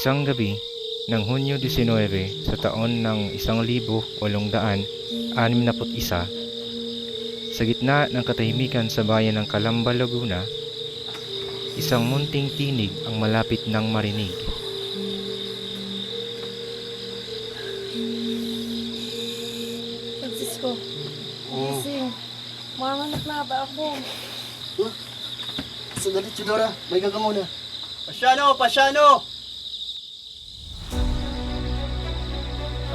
Isang gabi ng Hunyo 19 sa taon ng 1861, sa gitna ng katahimikan sa bayan ng Calamba, Laguna, isang munting tinig ang malapit nang marinig. Francisco, Oh. gising. Manganap na ba ako? Sandali, Chidora. May gagamo na. Pasyano! Pasyano!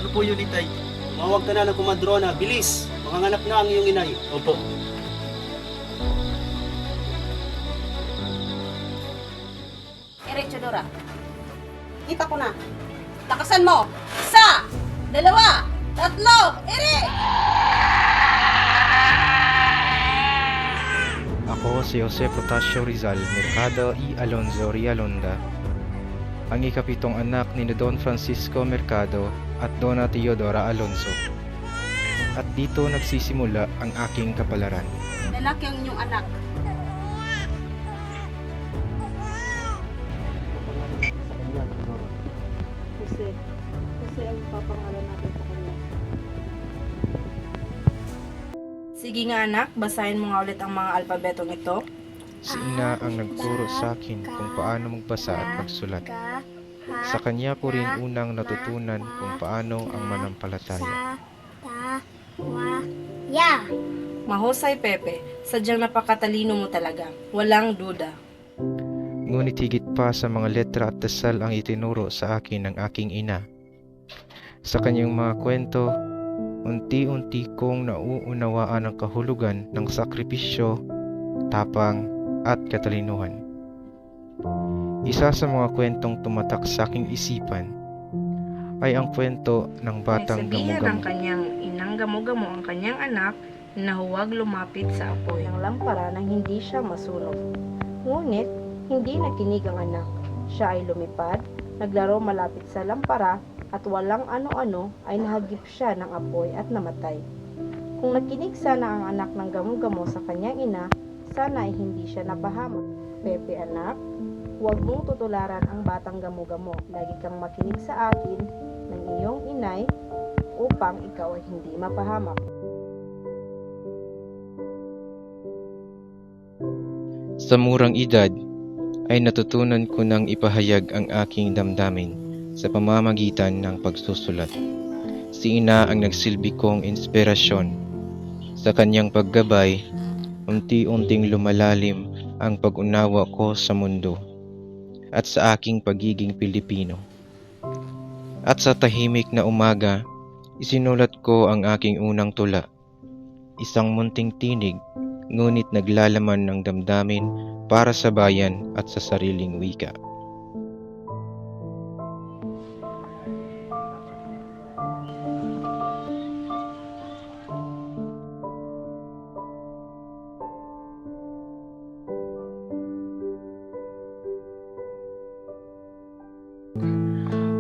Ano po yun, Itay? Tumawag ka na ng kumadrona. Bilis! Manganganak na ang iyong inay. Opo. Eric Chodora. Kita ko na. Lakasan mo. Isa! Dalawa! Tatlo! Eric! Ako si Jose Protasio Rizal Mercado y Alonzo Rialonda, ang ikapitong anak ni Don Francisco Mercado at Dona Teodora Alonso. At dito nagsisimula ang aking kapalaran. Lalaki ang inyong anak. Jose. Jose ang papangalan natin sa kanya. Sige nga anak, basahin mo nga ulit ang mga alpabetong ito. Si ina ang nagturo sa akin kung paano magbasa at magsulat. Sa kanya ko rin unang natutunan kung paano ang manampalataya. Mahusay Pepe, sadyang napakatalino mo talaga. Walang duda. Ngunit higit pa sa mga letra at dasal ang itinuro sa akin ng aking ina. Sa kanyang mga kwento, unti-unti kong nauunawaan ang kahulugan ng sakripisyo, tapang at katalinuhan. Isa sa mga kwentong tumatak sa aking isipan ay ang kwento ng batang Nagsabihan ng gamo-gamo. kanyang inang gamo-gamo ang kanyang anak na huwag lumapit sa apoy ng lampara nang hindi siya masunog. Ngunit, hindi nakinig ang anak. Siya ay lumipad, naglaro malapit sa lampara at walang ano-ano ay nahagip siya ng apoy at namatay. Kung nakinig sana ang anak ng gamo-gamo sa kanyang ina, sana ay hindi siya napahamak. Pepe anak, huwag mong tutularan ang batang gamo-gamo. Lagi kang makinig sa akin ng iyong inay upang ikaw ay hindi mapahamak. Sa murang edad ay natutunan ko nang ipahayag ang aking damdamin sa pamamagitan ng pagsusulat. Si ina ang nagsilbi kong inspirasyon. Sa kanyang paggabay, unti-unting lumalalim ang pag-unawa ko sa mundo at sa aking pagiging Pilipino. At sa tahimik na umaga, isinulat ko ang aking unang tula. Isang munting tinig, ngunit naglalaman ng damdamin para sa bayan at sa sariling wika.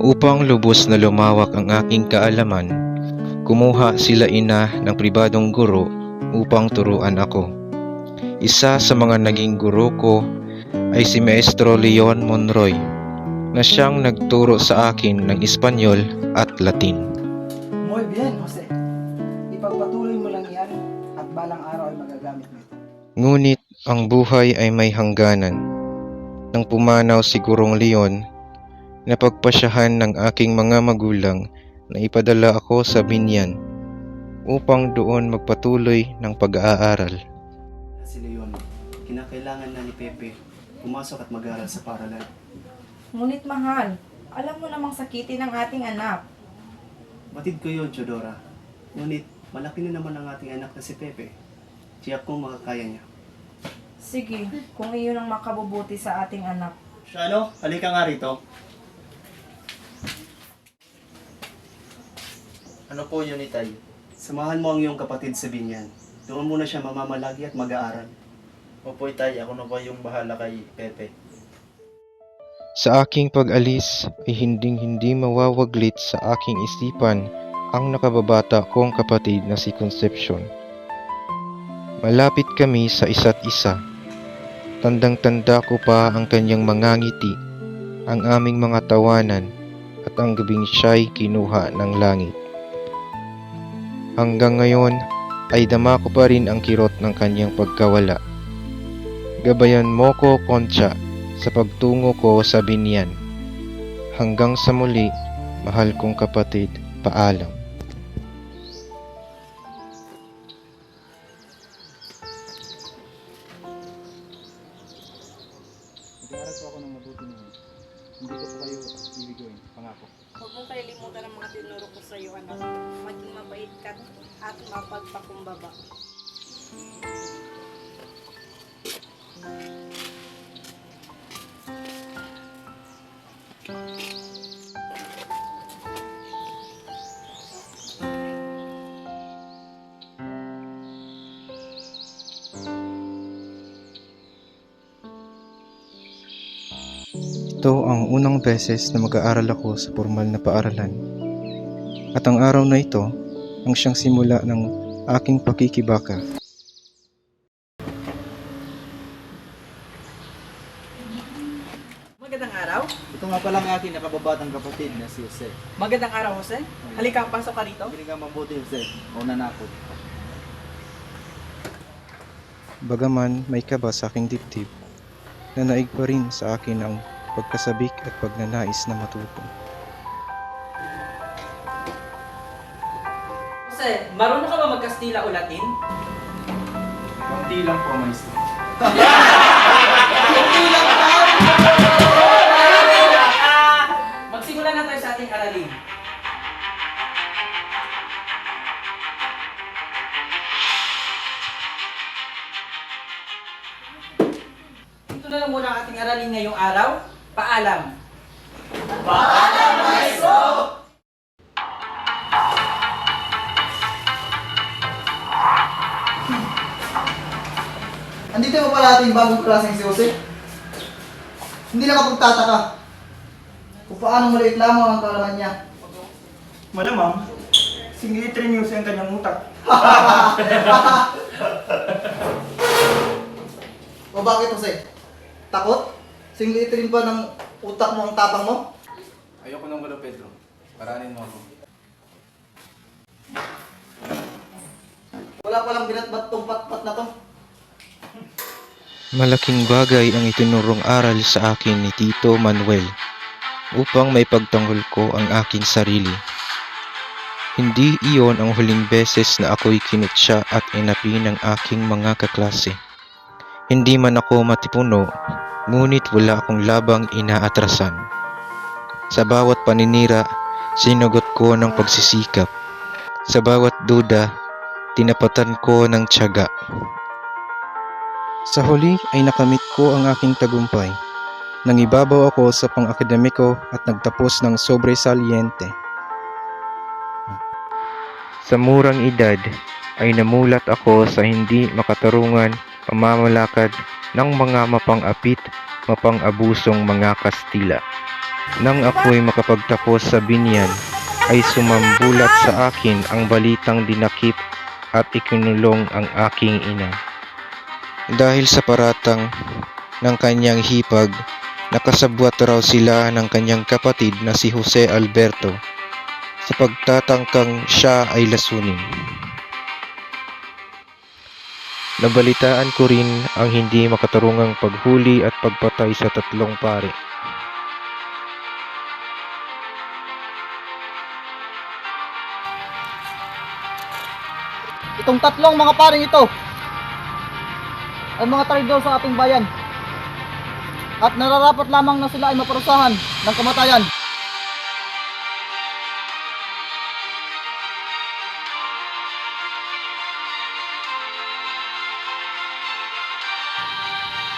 Upang lubos na lumawak ang aking kaalaman, kumuha sila ina ng pribadong guro upang turuan ako. Isa sa mga naging guro ko ay si Maestro Leon Monroy, na siyang nagturo sa akin ng Espanyol at Latin. Muy bien, Jose. Ipagpatuloy mo lang yan at balang araw ay magagamit mo ito. Ngunit ang buhay ay may hangganan. Nang pumanaw si Gurong Leon, napagpasyahan ng aking mga magulang na ipadala ako sa Binyan upang doon magpatuloy ng pag-aaral. Si Leon, kinakailangan na ni Pepe pumasok at mag-aral sa paralan. Ngunit mahal, alam mo namang sakitin ang ating anak. Batid ko yun, Chodora. Ngunit, malaki na naman ang ating anak na si Pepe. Tiyak kong makakaya niya. Sige, kung iyon ang makabubuti sa ating anak. Shano, halika nga rito. Ano po yun, Itay? Samahan mo ang iyong kapatid sa Binyan. Doon muna siya mamamalagi at mag-aaral. Opo, Itay. Ako na ba yung bahala kay Pepe? Sa aking pag-alis ay hinding-hindi mawawaglit sa aking isipan ang nakababata kong kapatid na si Concepcion. Malapit kami sa isa't isa. Tandang-tanda ko pa ang kanyang mga ngiti ang aming mga tawanan at ang gabing siya'y kinuha ng langit. Hanggang ngayon ay dama ko pa rin ang kirot ng kanyang pagkawala. Gabayan mo ko, Concha, sa pagtungo ko sa binyan. Hanggang sa muli, mahal kong kapatid, paalam. Mag-aaral po ako ng mabuti ngayon. Hindi ko po kayo ibiguin, pangako. Huwag mong kalilimutan ang mga tinuro ko sa iyo, anak. Maging mabait ka at mapagpakumbaba. Ito ang unang beses na mag-aaral ako sa formal na paaralan. At ang araw na ito ang siyang simula ng aking pakikibaka. Magandang araw. Ito nga pala ang aking nakababatang kapatid na si Jose. Magandang araw, Jose. Halika, pasok ka rito. Hindi ka mabuti, Jose. Una na ako. Bagaman may kaba sa aking dibdib, nanaig pa rin sa akin ang pagkasabik at pagnanais na matuto. Jose, marunong ka ba magkastila o Latin? Kunti lang po, maestro. Magsimula na tayo sa ating aralin. Ito na lang muna ang ating aralin ngayong araw. Paalam. Andito mo pala ating bagong klaseng si Jose. Hindi na kapagtataka kung paano maliit lamang ang kaalaman niya. Malamang, singlitin niyo sa kanyang utak. O bakit, Jose? Takot? Singlitin pa ng utak mo ang tapang mo? Ayoko nang wala, Pedro. Paranin mo ako. Wala palang binatbat tong patpat na to. Malaking bagay ang itinurong aral sa akin ni Tito Manuel upang may pagtanggol ko ang aking sarili. Hindi iyon ang huling beses na ako'y kinutya at inapi ng aking mga kaklase. Hindi man ako matipuno, ngunit wala akong labang inaatrasan. Sa bawat paninira, sinugot ko ng pagsisikap. Sa bawat duda, tinapatan ko ng tiyaga. Sa huli ay nakamit ko ang aking tagumpay. Nangibabaw ako sa pang-akademiko at nagtapos ng sobresaliente. Sa murang edad ay namulat ako sa hindi makatarungan pamamalakad ng mga mapang-apit, mapang-abusong mga Kastila. Nang ako'y makapagtapos sa binyan, ay sumambulat sa akin ang balitang dinakip at ikinulong ang aking ina. Dahil sa paratang ng kanyang hipag, nakasabwat raw sila ng kanyang kapatid na si Jose Alberto sa pagtatangkang siya ay lasunin. Nabalitaan ko rin ang hindi makatarungang paghuli at pagpatay sa 3 pari. Itong 3 mga paring ito ay mga traidor sa ating bayan. At nararapat lamang na sila ay maparusahan ng kamatayan.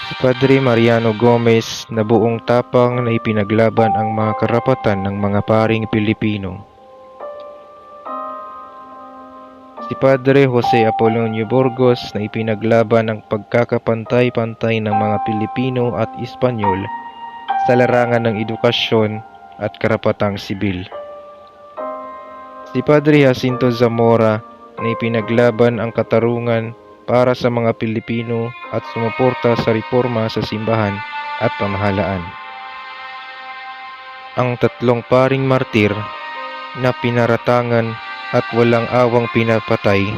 Si Padre Mariano Gomez na buong tapang na ipinaglaban ang mga karapatan ng mga paring Pilipino. Si Padre Jose Apolonio Burgos na ipinaglaban ang pagkakapantay-pantay ng mga Pilipino at Espanyol sa larangan ng edukasyon at karapatang sibil. Si Padre Jacinto Zamora na ipinaglaban ang katarungan para sa mga Pilipino at sumuporta sa reforma sa simbahan at pamahalaan. ang tatlong paring martir na pinaratangan at walang awang pinapatay.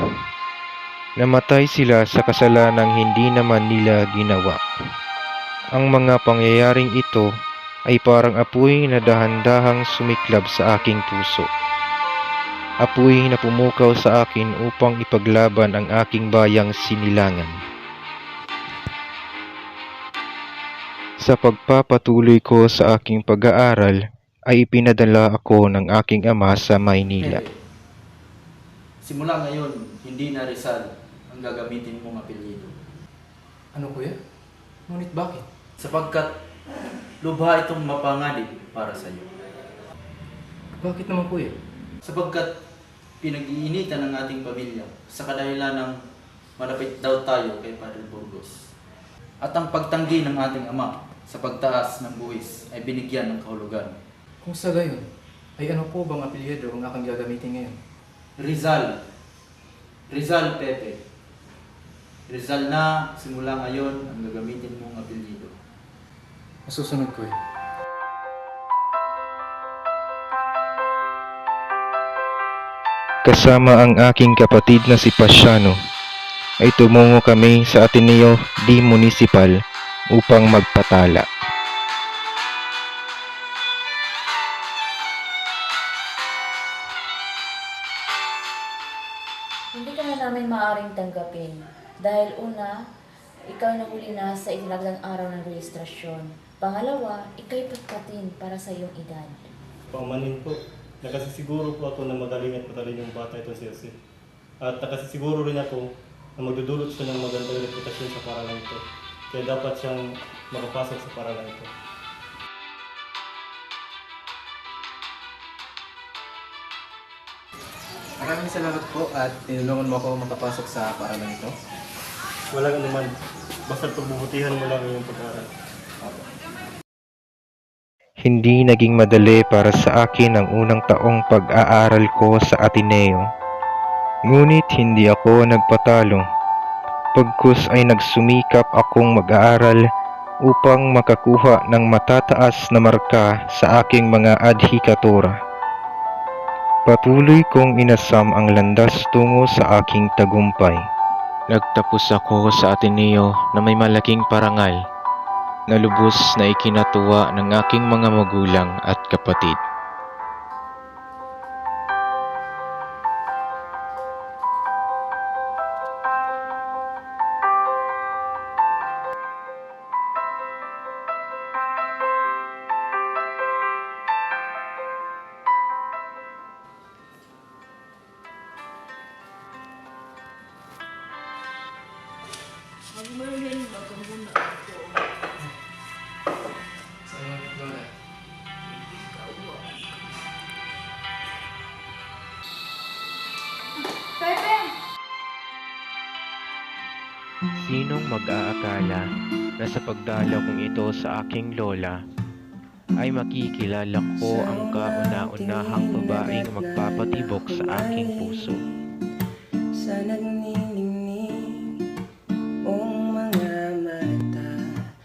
Namatay sila sa kasalanang hindi naman nila ginawa. Ang mga pangyayaring ito ay parang apoy na dahan-dahang sumiklab sa aking puso. Apoy na pumukaw sa akin upang ipaglaban ang aking bayang sinilangan. Sa pagpapatuloy ko sa aking pag-aaral, ay ipinadala ako ng aking ama sa Maynila. Simula ngayon, hindi na Rizal ang gagamitin mong apelyido. Ano kuya? Ngunit bakit? Sapagkat lubha itong mapanganib para sa iyo. Bakit naman kuya? Sapagkat pinag-iinitan ng ating pamilya sa kadahilan ng malapit daw tayo kay Padre Burgos. At ang pagtanggi ng ating ama sa pagtaas ng buwis ay binigyan ng kahulugan. Kung sa gayon, ay ano po bang apelyido ang aking gagamitin ngayon? Rizal. Rizal Pepe. Rizal na simula ngayon ang gagamitin mong apelyido. Masusunod kuya. Kasama ang aking kapatid na si Pasiano, ay tumungo kami sa Ateneo di Municipal upang magpatala. Hindi ka na namin maaaring tanggapin dahil una, ikaw ay nahuli na sa itinagdang araw ng rehistrasyon. Pangalawa, ikaw'y patpatin para sa iyong edad. Paumanin po. Nakasisiguro po ako na magaling at matalin yung bata ito si Jose. At nakasisiguro rin ako na magdudulot siya ng magandang reputasyon sa paralan ito. Kaya dapat siyang makapasok sa paralan ito. Maraming salamat po at tinulungan mo ako makapasok sa paaralan ito. Walang anuman. Basta pagbubutihan mo lang yung pag-aaral. Hindi naging madali para sa akin ang unang taong pag-aaral ko sa Ateneo. Ngunit hindi ako nagpatalo. Pagkus ay nagsumikap akong mag-aaral upang makakuha ng matataas na marka sa aking mga adhikatura. Patuloy kong inasam ang landas tungo sa aking tagumpay. Nagtapos ako sa Ateneo na may malaking parangal na lubos na ikinatuwa ng aking mga magulang at kapatid. Salamat Lola. Sinong mag-aakala na sa pagdalaw kong ito sa aking lola, ay makikilala ko ang kauna-unahang babaeng magpapatibok sa aking puso. Sa nagniningning mong mga mata,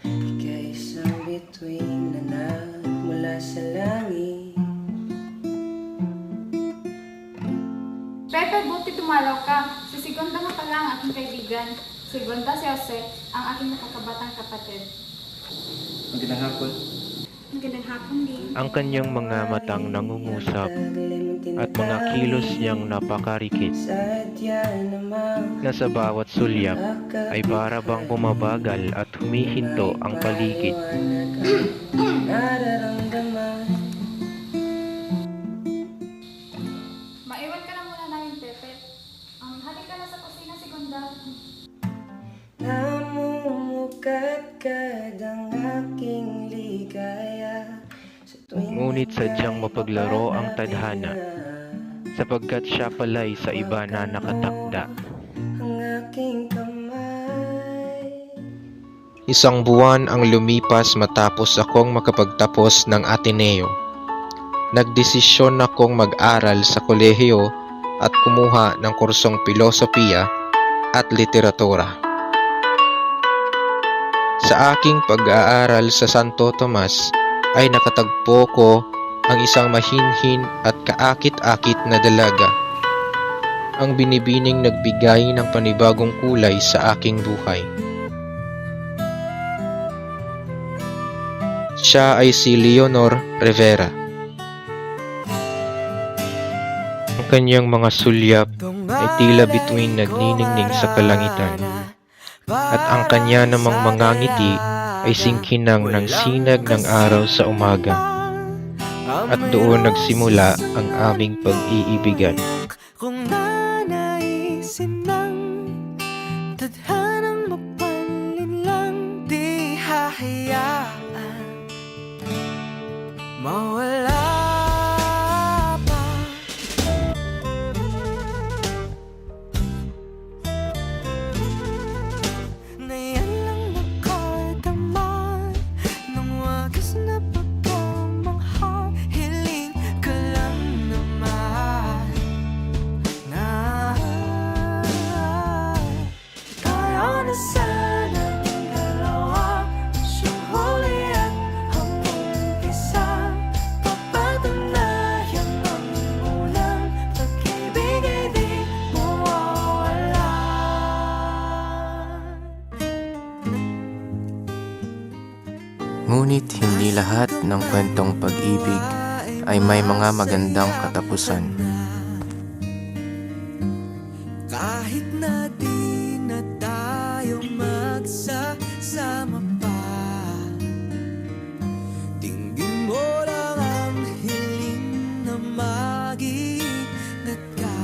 ika'y isang bituin na nagmula sa langit. Pepe, buti dumalaw ka. Si Segunda nga pala ang aking kaibigan. Segunda si Jose, ang aking nakakabatang kapatid. Magandang hapon. Magandang hapon din. Ang kanyang mga matang nangungusap at mga kilos niyang napakarikit na sa bawat sulyap ay para bang bumabagal at humihinto ang paligid. Maiwan ka na muna namin, Pepe. Halika na sa kusina, Segunda. Namumukadkad ang aking ligaya sa tuwing Ngunit sadyang mapaglaro ang tadhana, sapagkat siya pala'y sa iba na nakatakda. ang aking kamay. Isang buwan ang lumipas matapos akong makapagtapos ng Ateneo. Nagdesisyon akong mag-aral sa kolehiyo at kumuha ng kursong pilosopiya at literatura. Sa aking pag-aaral sa Santo Tomas ay nakatagpo ko ang isang mahinhin at kaakit-akit na dalaga. Ang binibining nagbigay ng panibagong kulay sa aking buhay. Siya ay si Leonor Rivera. Ang kanyang mga sulyap ay tila bituin nagniningning sa kalangitan. At ang kanya namang mga ngiti ay singkinang ng sinag ng araw sa umaga. At doon nagsimula ang aming pag-iibigan. Kung nanaisin ng tadhanang mapanlin lang, di hahayaan mawala pa. Na yan lang nakadama ng wagas na pagkamanghang. Hiling ka lang naman na tayo na sanang dalawa, siyang huli at ang isa. Papatunayan ang unang pag-ibig ay di mawawala. Ngunit hindi lahat ng kwentong pag-ibig ay may mga magandang katapusan. Kahit na di na tayo magsasama pa, tingin mo lang ang hiling na mag-iingat ka.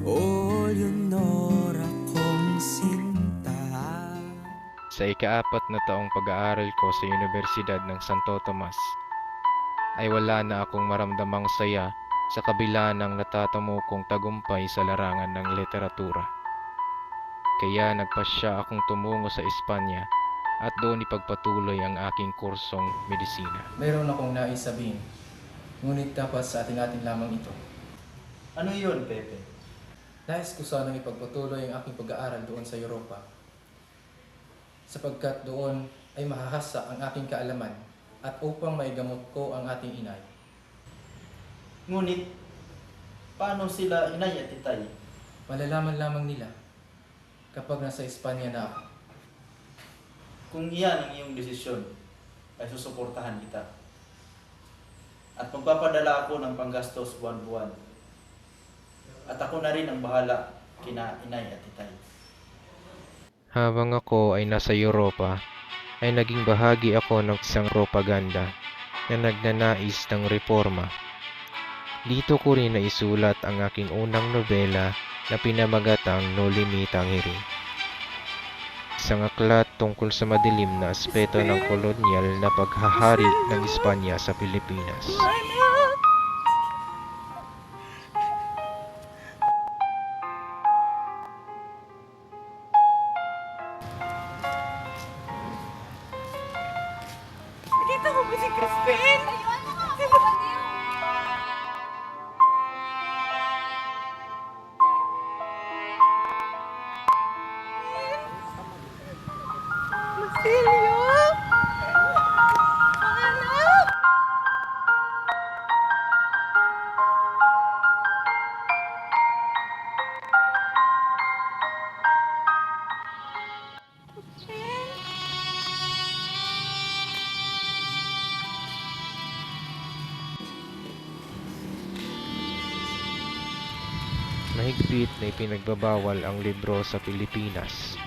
All you know, akong sinta. Sa ika-4 na taong pag-aaral ko sa Universidad ng Santo Tomas, ay wala na akong maramdamang saya sa kabila ng natatamo kong tagumpay sa larangan ng literatura. Kaya nagpasya akong tumungo sa Espanya at doon ipagpatuloy ang aking kursong medisina. Mayroon akong nais sabihin, ngunit dapat sa atin-atin lamang ito. Ano yun, Pepe? Nais ko sanang ipagpatuloy ang aking pag-aaral doon sa Europa, sapagkat doon ay mahahasa ang aking kaalaman at upang maigamot ko ang ating inay. Ngunit, paano sila inay at itay? Malalaman lamang nila kapag nasa Espanya na ako. Kung iyan ang iyong desisyon, ay susuportahan kita. At magpapadala ako ng panggastos buwan-buwan. At ako na rin ang bahala kina inay at itay. Habang ako ay nasa Europa, ay naging bahagi ako ng isang propaganda na nagnanais ng reforma. Dito ko rin naisulat ang aking unang nobela na pinamagatang No Limit Tangere. Isang aklat tungkol sa madilim na aspeto ng kolonyal na paghahari ng Espanya sa Pilipinas. Nakita ko ba si Crispin? Marcelio? Anak? Mahigpit na ipinagbabawal ang libro sa Pilipinas.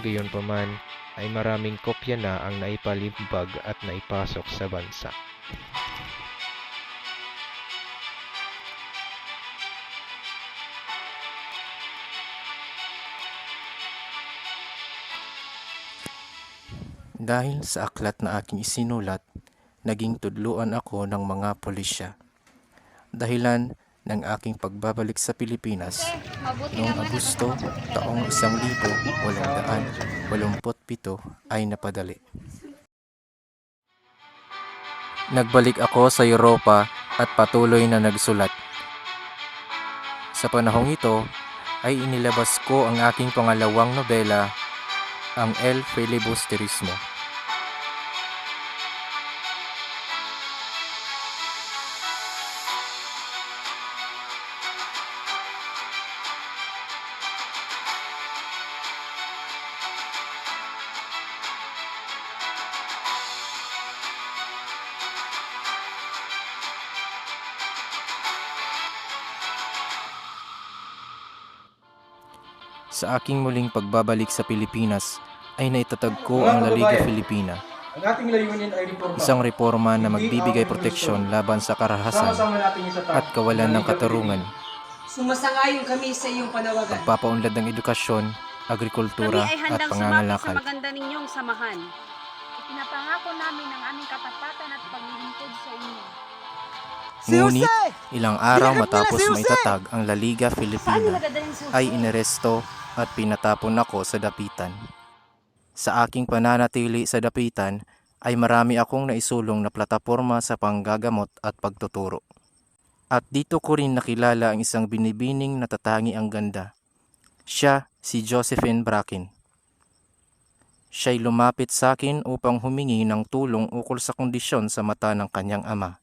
Gayunpaman ay maraming kopya na ang naipalimbag at naipasok sa bansa. Dahil sa aklat na aking isinulat, naging tudluan ako ng mga pulisya. Dahilan ng aking pagbabalik sa Pilipinas noong Agosto taong 1887 ay napadali. Nagbalik ako sa Europa at patuloy na nagsulat. Sa panahong ito ay inilabas ko ang aking pangalawang nobela, ang El Filibusterismo. Sa aking muling pagbabalik sa Pilipinas ay naitatag ko ang La Liga Filipina, Ang ating layunin ay reforma. isang reforma na magbibigay proteksyon laban sa karahasan Sama-sama natin itatag at kawalan ng katarungan, Sumasangayon kami sa iyong panawagan. pagpapaunlad ng edukasyon, agrikultura Kami ay at handang sumama sa pangangalakal. maganda ninyong samahan. Pinapangako namin ang aming katapatan at paglilingkod sa inyo. Ngunit ilang araw matapos maitatag ang La Liga Filipina ay inaresto at pinatapon ako sa dapitan. Sa aking pananatili sa dapitan ay marami akong naisulong na plataporma sa panggagamot at pagtuturo. At dito ko rin nakilala ang isang binibining na tatangi ang ganda. Siya si Josephine Bracken. Siya'y lumapit sa akin upang humingi ng tulong ukol sa kondisyon sa mata ng kanyang ama.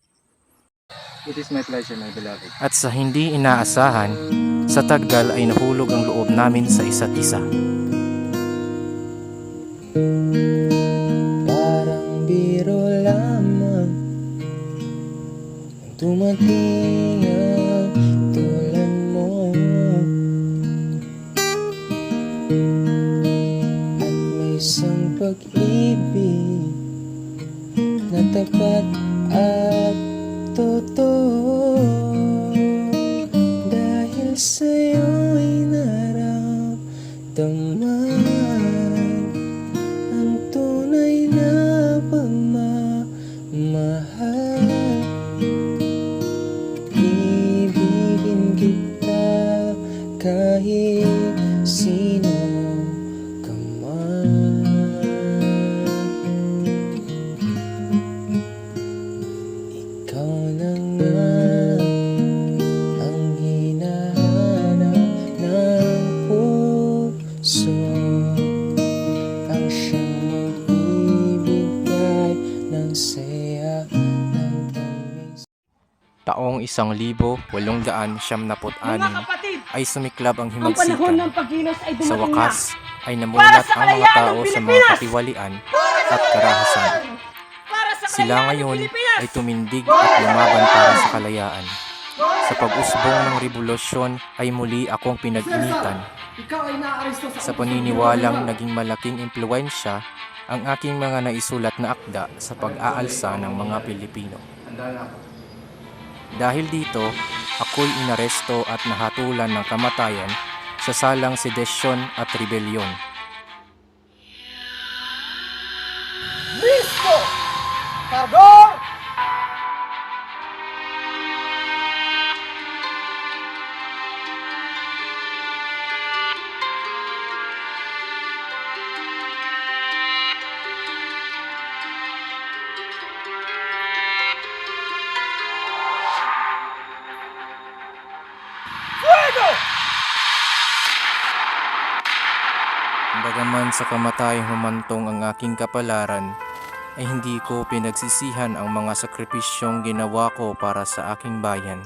It is my pleasure, my beloved. At sa hindi inaasahan, sa tagal ay nahulog ang loob namin sa isa't isa. Parang biro lamang dumating ang tulad mo, at may isang pag-ibig na tapat at totoo. Dahil sa'yo'y naramdaman ang tunay na pagmamahal. Ibigin kita kahit sino ka man. Ikaw na nga ang hinahanap ng puso, ang siyang magbibigay ng saya ng tamis. Taong 1876 ay sumiklab ang Ang panahon himagsikan. ng pagkilos ay Sa dumating na. wakas ay Para namulat sa ang mga kalayaan tao ng sa mga Pilipinas! katiwalian at karahasan. Para sa Sila kalayaan ng ngayon Pilipinas! ay tumindig at lumaban para sa kalayaan. Sa pag-usbong ng revolusyon ay muli akong pinag-initan. Ikaw ay naaresto Sa paniniwalang naging malaking impluensya ang aking mga naisulat na akda sa pag-aalsa ng mga Pilipino. Dahil dito, ako'y inaresto at nahatulan ng kamatayan sa salang sedesyon at rebelyon. Listo! Cargor! Bagaman sa kamatayang humantong ang aking kapalaran, ay hindi ko pinagsisihan ang mga sakripisyong ginawa ko para sa aking bayan.